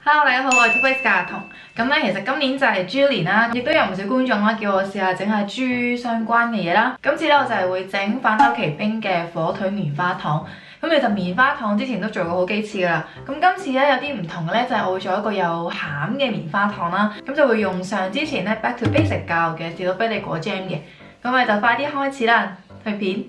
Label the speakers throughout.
Speaker 1: Hello， 大家好，我係 Tung Secret Garden。咁咧，其實今年就係豬年啦，亦都有唔少觀眾啦叫我試下整下豬相關嘅嘢啦。今次咧我就係會整反斗奇兵嘅火腿棉花糖。咁其實棉花糖之前都做過好幾次噶啦。咁今次咧有啲唔同嘅咧，就係我會做一個有餡嘅棉花糖啦。咁就會用上之前咧 Back to Basic 教嘅士多啤梨果 jam 嘅。咁我哋就快啲開始啦，去片。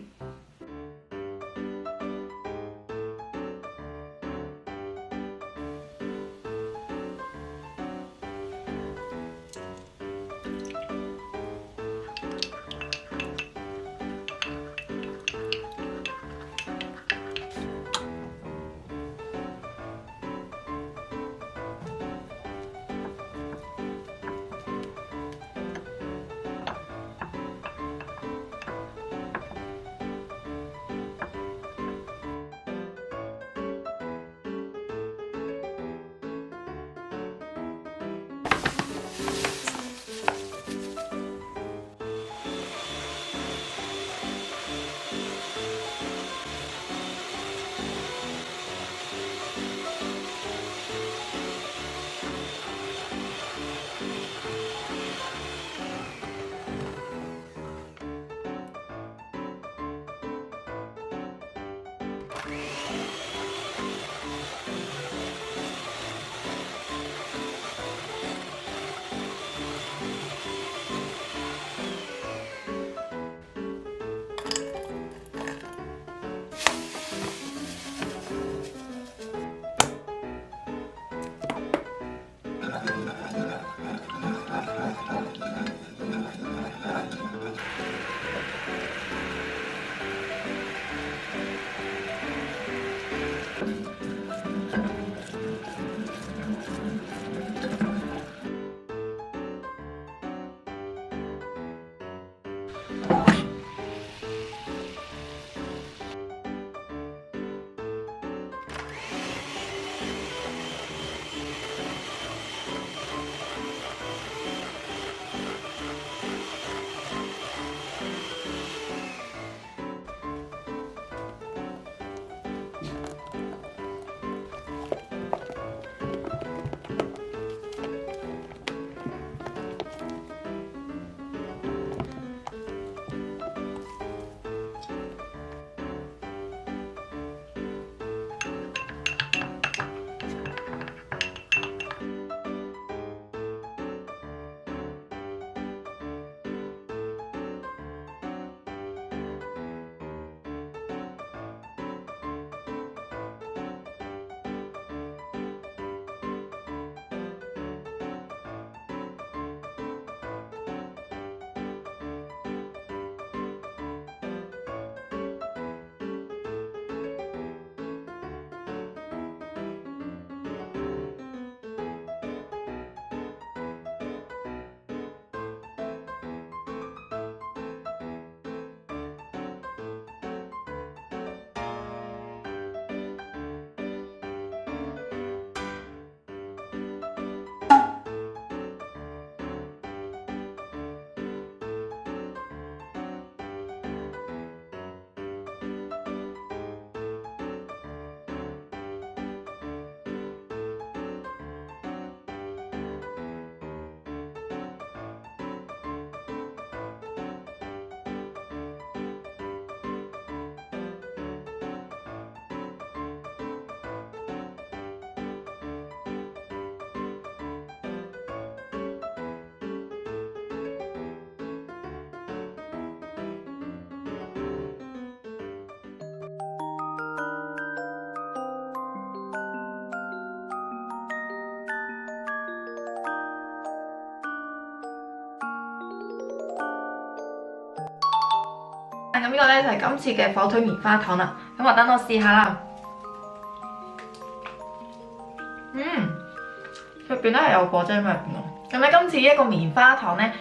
Speaker 1: 咁呢個咧就係今次嘅火腿棉花糖啦。咁我等我試下啦。入邊咧係有果汁喺入邊喎。咁咧今次呢一個棉花糖咧，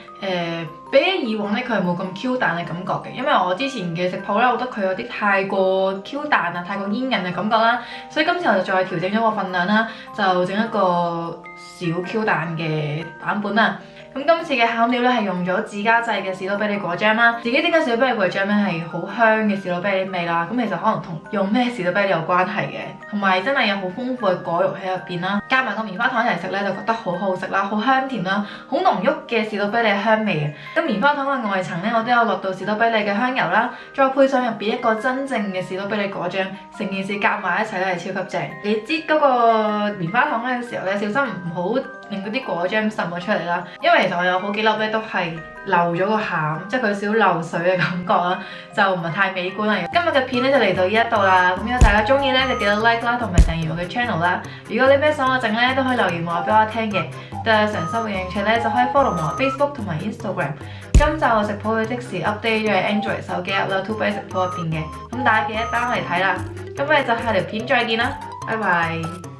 Speaker 1: 比起以往咧佢係冇咁 Q 彈嘅感覺嘅，因為我之前嘅食譜咧，我覺得佢有啲太過 Q 彈啊，太過煙韌嘅感覺啦。所以今次我就再調整咗個份量啦，就整一個小 Q 彈嘅版本啦。咁今次嘅餡料咧係用咗自家製嘅士多啤梨果醬啦，自己整嘅士多啤梨果醬咧係好香嘅士多啤梨味啦。咁其實可能同用咩士多啤梨有關係嘅，同埋真係有好豐富嘅果肉喺入邊啦。加埋個棉花糖一齊食咧，就覺得好好食啦，好香甜啦，好濃郁嘅士多啤梨香味嘅。咁棉花糖嘅外層咧，我都有落到士多啤梨嘅香油啦，再配上入邊一個真正嘅士多啤梨果醬，成件事夾埋一齊咧係超級正。你擠嗰個棉花糖咧嘅時候咧，小心唔好令嗰啲果醬滲咗出嚟啦，因為其實我有好幾粒咧都係漏咗個餡，即係佢少漏水嘅感覺啦，就唔係太美觀啦。今日嘅片咧就嚟到呢一度啦，咁如果大家中意咧就記得 like 啦，同埋訂閱我嘅 channel 啦。如果你咩想我整咧，都可以留言話俾我聽嘅。對日常生活有興趣咧，就可以 follow 我 Facebook 同埋 Instagram。今集我食譜嘅即時 update 咗喺 Android 手機 app 啦 ，2 倍食譜入邊嘅，咁大家記得 down 嚟睇啦。咁我哋就下條片再見啦，拜拜。